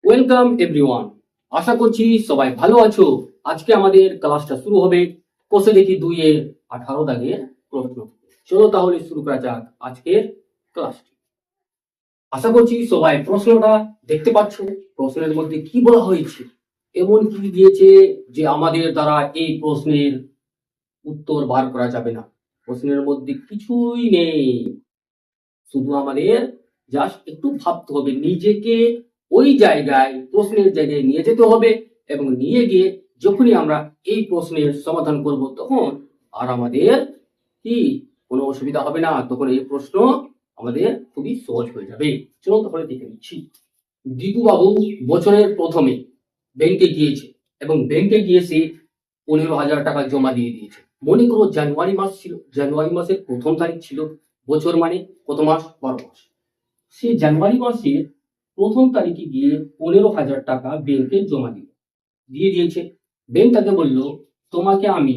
Welcome everyone. আশা করছি সবাই ভালো আছো। আজকে আমাদের ক্লাসটা শুরু হবে কোষে দেখি 2-18 দাগের প্রশ্ন। চলো তাহলে শুরু করা যাক আজকের ক্লাসটি। আশা করছি সবাই প্রশ্নটা দেখতে পাচ্ছ। প্রশ্নের মধ্যে কি বলা হয়েছে, এমন কি দিয়েছে যে আমাদের দ্বারা এই প্রশ্নের উত্তর বার করা যাবে না। প্রশ্নের মধ্যে কিছুই নেই, শুধু আমাদের জাস্ট একটু ভাবতে হবে, নিজেকে ওই জায়গায় প্রশ্নের জায়গায় নিয়ে যেতে হবে এবং নিয়ে গিয়ে যখনই আমরা এই প্রশ্নের সমাধান করব তখন আর আমাদের কি কোনো অসুবিধা হবে না, তখন এই প্রশ্ন আমাদের খুবই সহজ হয়ে যাবে। চলো তাহলে দেখে নিচ্ছি। দীপু বাবু বছরের প্রথমে ব্যাংকে গিয়েছে এবং ব্যাংকে গিয়ে সে 15,000 টাকা জমা দিয়ে দিয়েছে। মনে করো জানুয়ারি মাস ছিল, জানুয়ারি মাসের প্রথম তারিখ ছিল। বছর মানে কত মাস? 12 মাস। সে জানুয়ারি মাসের প্রথম তারিখে গিয়ে 15,000 টাকা ব্যাংকে জমা দিয়ে দিয়েছে। ব্যাংক তাকে বললো, তোমাকে আমি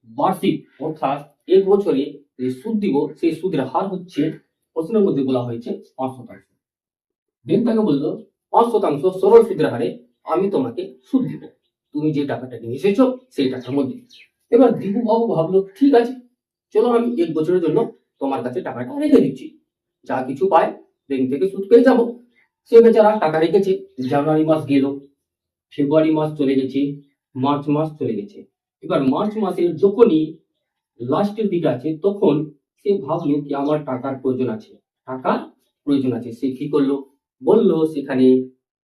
বার্ষিক অর্থাৎ এক বছরে যে সুদ দিব সেই সুদের হার হচ্ছে, প্রশ্নের মধ্যে বলা হয়েছে 5%। ব্যাংক তাকে বললো 5% সরল সুদের হারে আমি তোমাকে সুদ দিব, তুমি যে টাকাটা নিয়ে এসেছো সেই টাকার মধ্যে। এবার দীপু বাবু ভাবলো, ঠিক আছে, চলো আমি এক বছরের জন্য তোমার কাছে টাকাটা রেখে দিচ্ছি, যা কিছু পায় ব্যাংক থেকে সুদ পেয়ে যাবো। সে বেচারা টাকা রেখেছে। জানুয়ারি মাস গেল, ফেব্রুয়ারি মাস চলে গেছে, মার্চ মাস চলে গেছে। এবার মার্চ মাসের যখনই লাস্টের দিকে আছে তখন সে ভাবলো কি আমার টাকার প্রয়োজন আছে, টাকার প্রয়োজন আছে। সে কি করলো, বললো সেখানে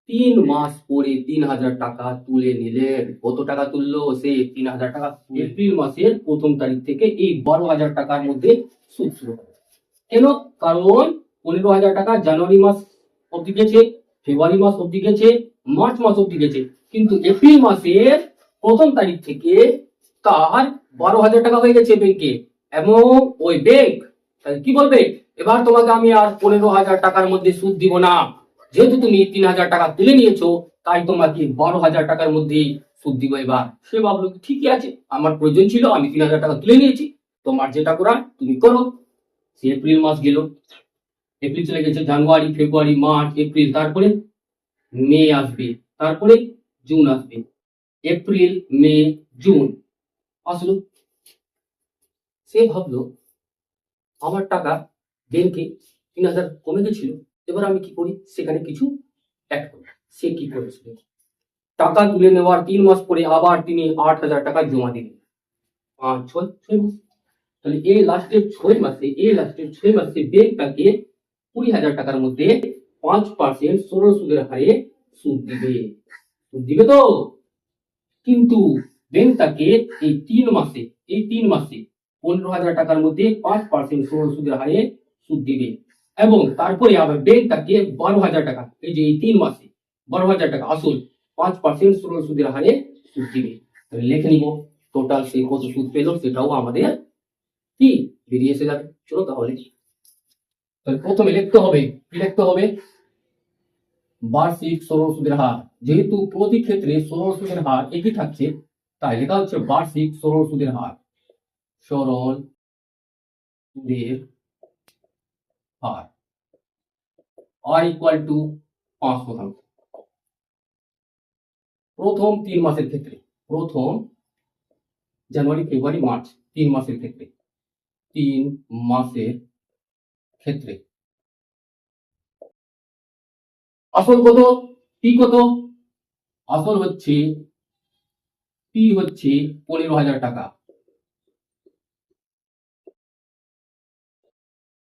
3 মাস পরে 3,000 টাকা তুলে নিলেন। কত টাকা তুললো সে? 3,000 টাকা। এপ্রিল মাসের প্রথম তারিখ থেকে এই 12,000 টাকার মধ্যে সুদ শুরু হবে। কেন? কারণ 15,000 টাকা জানুয়ারি মাস অব্দি গেছে, ফেব্রুয়ারি মাস অব্দি গেছে, মার্চ মাস অব্দি গেছে, কিন্তু এপ্রিল মাসের প্রথম তারিখ থেকে তার 12,000 টাকা হয়ে গেছে ব্যাংকে। এবং ওই ব্যাংক কি বলবে, এবার তোমাকে আমি আর 15,000 টাকার মধ্যে সুদ দিব না, যেহেতু তুমি 3,000 টাকা তুলে নিয়েছো তাই তোমাকে 12,000 টাকার মধ্যে সুদ দিব। এবার সে ভাবলো ঠিকই আছে, আমার প্রয়োজন ছিল, আমি 3,000 টাকা তুলে নিয়েছি, তোমার যেটা করার তুমি করো। সে এপ্রিল মাস গেল, এপ্রিল চলে গেছে, জানুয়ারি ফেব্রুয়ারি মার্চ এপ্রিল, তারপরে মে আসবে, তারপরে জুন আসবে। এপ্রিল মে জুন আসলো। সে ভাবলো আমার টাকা ব্যাংকে 3,000 কমে গেছিল, এবার আমি কি করি, সেখানে কিছু অ্যাড করি। সে কি করেছিল, টাকা তুলে নেওয়ার 3 মাস পরে আবার তিনি 8,000 টাকা জমা দিলেন। 5-6 মাস। তাহলে এই লাস্টের 6 মাসে ব্যাংক তাকে 20,000 টাকার মধ্যে 5% সরল সুদের হারে সুদ দিবে। সুদ দিবে তো? কিন্তু ব্যাংক তাকে এই 3 মাসে 15,000 টাকার মধ্যে 5% সরল সুদের হারে সুদ দিবে। এবং তারপরে আবার ব্যাংক তাকে 12,000 টাকা, এই যে এই 3 মাসে 12,000 টাকা আসল, 5% সরল সুদের হারে সুদ দিবে। তাহলে লিখে নিব টোটাল সে কত সুদ পেল, সেটাও আমাদের কি বেরিয়ে এসে যাবে। চলো তাহলে প্রথমে লিখতে হবে, কি লিখতে হবে, বার্ষিক সরল সুদের হার। যেহেতু প্রতি ক্ষেত্রে সরল সুদের হার একই থাকছে তাই লেখা হচ্ছে বার্ষিক সরল সুদের হার। সরল সুদের হার আর ইকুয়াল টু 5%। প্রথম 3 মাসের ক্ষেত্রে, প্রথম জানুয়ারি ফেব্রুয়ারি মার্চ 3 মাসের ক্ষেত্রে, 3 মাসের ক্ষেত্রে আসল কত, পি কত? আসল হচ্ছে পি হচ্ছে 15,000 টাকা।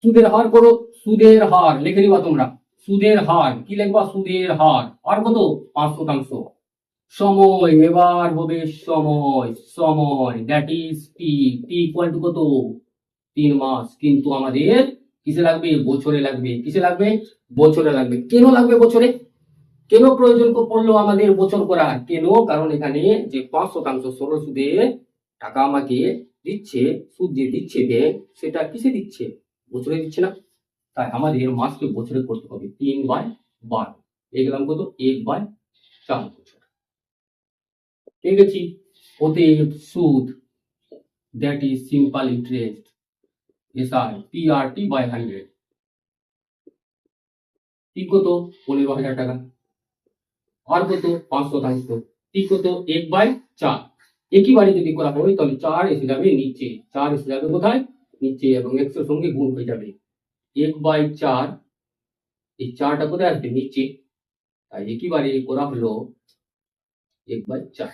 সুদের হার করো, সুদের হার লিখে নিবা তোমরা। সুদের হার কি লিখবা? সুদের হার আর কত? 5%। সময় এবার হবে সময়, সময় that is T. T equal to কত? 3 মাস। কিন্তু আমাদের কিসে লাগবে? বছরে লাগবে। কিসে লাগবে? বছরে লাগবে। কেন লাগবে বছরে? কেন প্রয়োজন পড়লো আমাদের বছর করার? কেন? কারণ এখানে যে 5% সরল সুদে টাকা আমাকে দিচ্ছে, সুদ দিয়ে দিচ্ছে ব্যাংক, সেটা কিসে দিচ্ছে? বছরে দিচ্ছে না। তাই আমাদের মাসকে বছরে করতে হবে। 3/12 এই গেলাম কত? 1/4 বছর। পেয়ে গেছি। অতএব সুদ that is simple interest SI PRT/100 ঠিক কত? 15,000 টাকা। আর কত 5 শতাংশ, টি কত 1/4। একই বারে যদি করা হয় তাহলে 4 এসে যাবে নিচে, 4 এসে যাবে কোথায় নিচে, এবং x এর সঙ্গে গুণ হয়ে যাবে 1/4। এই 4টা কোথায় আসবে নিচে, তাই একই বারে করা হলো 1/4।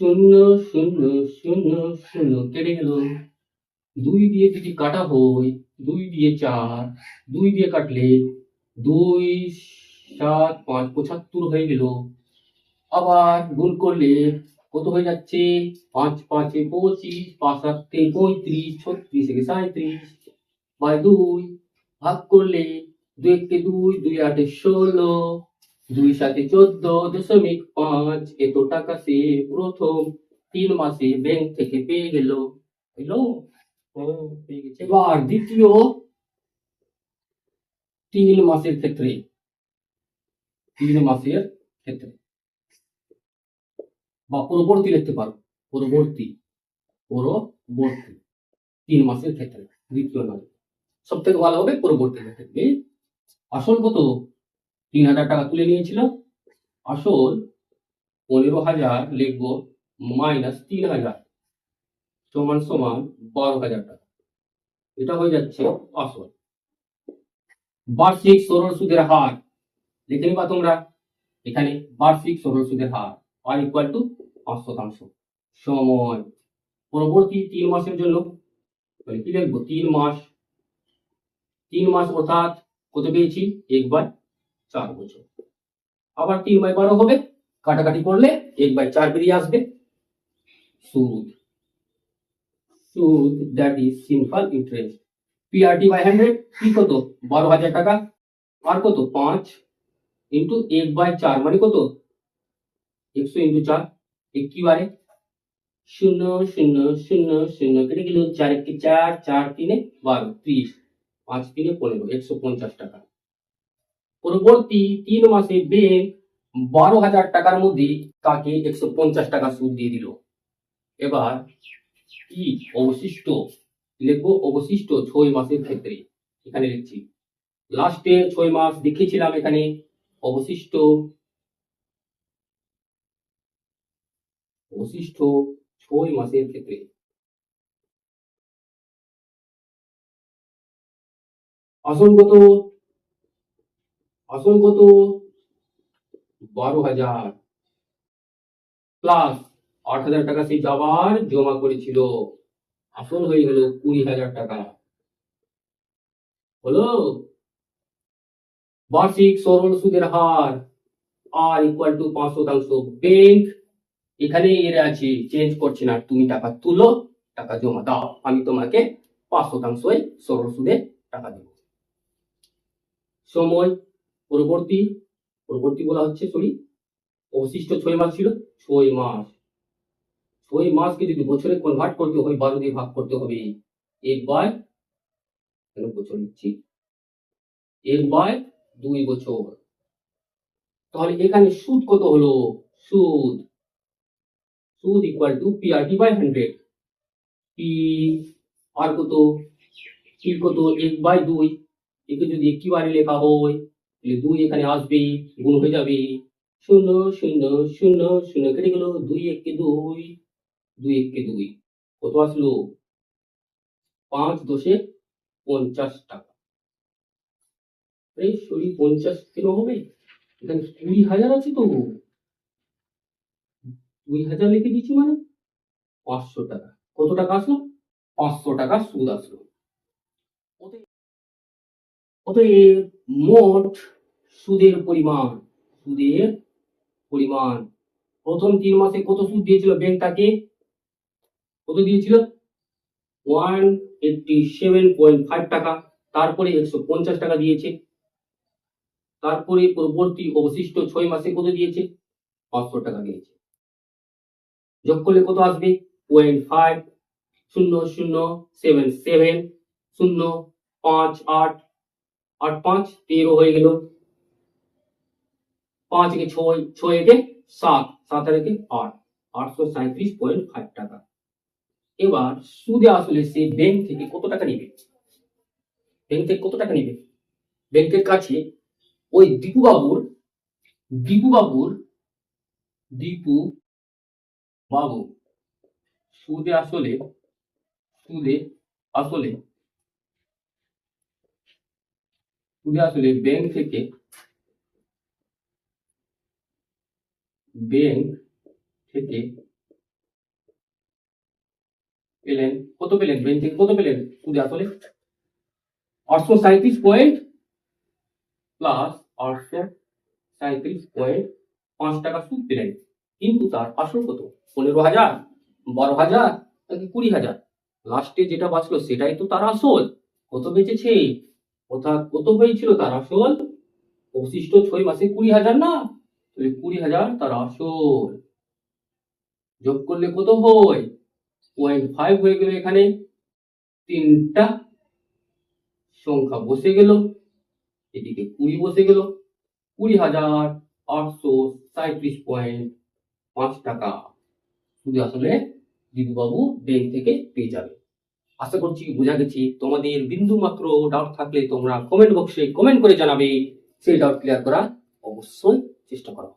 0 0 0 0 কেটে গেল। 2 দিয়ে যদি কাটা হয়, 2 দিয়ে 4, 2 দিয়ে কাটলে 2 7 5 75 হয়ে গেল। আবার গুণ করলে কত হয়ে যাচ্ছে, 5 5 25, 5 7 35, 36 37 বাই 2 ভাগ করলে 2 1 2, 2 8 16, 2 7 14.5। এত টাকা সে প্রথম 3 মাসে ব্যাংক থেকে পেয়ে গেল। হলো? পেয়ে গেছে। এবার দ্বিতীয় 3 মাসের ক্ষেত্রে, 3 মাসের ক্ষেত্রে বা পরবর্তী লিখতে পারো, পরবর্তী 3 মাসের ক্ষেত্রে, দ্বিতীয় নয়, সব থেকে ভালো হবে পরবর্তী ক্ষেত্রে। আসল কত 3,000 টাকা তুলে নিয়েছিল, আসল 15,000 লিখবো মাইনাস 3,000 সমান সমান 12,000 টাকা। এটা হয়ে যাচ্ছে আসল। বার্ষিক সরল সুদের হার লিখে নিবা তোমরা, এখানে বার্ষিক সরল সুদের হার আর ইকুয়াল টু 5 শতাংশ। সময় পরবর্তী 3 মাসের জন্য তাহলে কি লিখবো, 3 মাস, 3 মাস অর্থাৎ কত পেয়েছি 1/4 বছর। আবার 3/12 হবে, কাটাকাটি করলে 1/4 বেরিয়ে আসবে। সুদ, সুদ that is simple interest. PRT by 100 কি কত 12,000 টাকা, আর কত 5 ইন্টু 1/4 মানে কত 100 ইন্টু 4, একইবারে 0 0 0 0 কেটে গেল, 4 1 4, 4 3 12, 30, 5 3 15, 150 টাকা। পরবর্তী 3 মাসে ব্যাংক 12,000 টাকার মধ্যে তাকে 150 টাকা সুদ দিয়ে দিল। এবার কি অবশিষ্ট লিখবো, অবশিষ্ট 6 মাসের ক্ষেত্রে এখানে লিখছি, লাস্টে 6 মাস দেখিয়েছিলাম এখানে, অবশিষ্ট 6 মাসের ক্ষেত্রে আসল কত, আসল কত 12,000 প্লাস 8,000 টাকা সে যাবার জমা করেছিল, আসল হয়ে গেল 20,000 টাকা। হলো? বার্ষিক সরল সুদের হার আর ইকুয়াল টু 5 শতাংশ। ব্যাংক এখানে এর আছে, চেঞ্জ করছে না, তুমি টাকা তুলো, টাকা জমা দাও, আমি তোমাকে 5 শতাংশ সরল সুদে টাকা দেব। সময় পরবর্তী, পরবর্তী বলা হচ্ছে সরি, অবশিষ্ট 6 মাস ছিল, 6 মাস, 6 মাসকে যদি বছরে কনভার্ট করতে হয় 12 দিয়ে ভাগ করতে হবে, 1/বছর নিচ্ছি, 1/2 বছর। তাহলে এখানে সুদ কত হলো, সুদ, সুদ equal to PRT by 100, P R কত, পি কত 1/2, একে যদি একইবারে লেখা হয় তাহলে 2 এখানে আসবে, গুণ হয়ে যাবে 0 0 0 0 কেটে গেল, 2 1 2, 2 1 2 কত আসলো 5 10 50 টাকা। এই সরি 50 কেন হবে, এখানে 20,000 আছে তো, 2000 লিখে দিচ্ছি মানে 500 টাকা। কত টাকা আসলো 500 টাকা সুদ আসলো। অতএব মোট সুদের পরিমাণ, সুদের পরিমাণ প্রথম 3 মাসে কত সুদ দিয়েছিল ব্যাংক তাকে, কত দিয়েছিল 187.5 টাকা, তারপরে 150 টাকা দিয়েছে, তারপরে পরবর্তী অবশিষ্ট 6 মাসে কত দিয়েছে 500 টাকা দিয়েছে। যোগ করলে কত আসবে 0.5077 0 5 8 8 5 13 হয়ে গেল, 5 একে 6, 6 একে 7, 7 আর একে 8, 837.5 টাকা। এবার সুদে আসলে সে ব্যাংক থেকে কত টাকা নেবে, ব্যাংক থেকে কত টাকা নেবে, ব্যাংকের কাছে ওই দীপু বাবুর দীপু বাবু সুদে আসলে সুদে আসলে সুদে আসলে ব্যাংক থেকে পেলেন কত পেলেন ব্যাংক থেকে কত পেলেন সুদে আসলে 837 প্লাস 837.5 টাকা সুদ পেলেন, কিন্তু তার আসল কত? 15,000, 12,000 নাকি 20,000? লাস্টে যেটা বাঁচলো সেটাই তো তার আসল। কত বেঁচেছে, অর্থাৎ কত হয়েছিল তার আসল? অবশিষ্ট 6 মাসে 20,000 না, তাহলে 20,000 তার আসল। যোগ করলে কত হয়? 0.5 হয়ে গেল। এখানে তিনটা সংখ্যা বসে গেল, এদিকে 20 বসে গেল। 20,837.5 টাকা শুধু আসলে দীপুবাবু ব্যাংক থেকে পেয়ে যাবে। আশা করছি বোঝা গেছি। তোমাদের বিন্দু মাত্র ডাউট থাকলে তোমরা কমেন্ট বক্সে কমেন্ট করে জানাবে, সেই ডাউট ক্লিয়ার করার অবশ্যই চেষ্টা করো।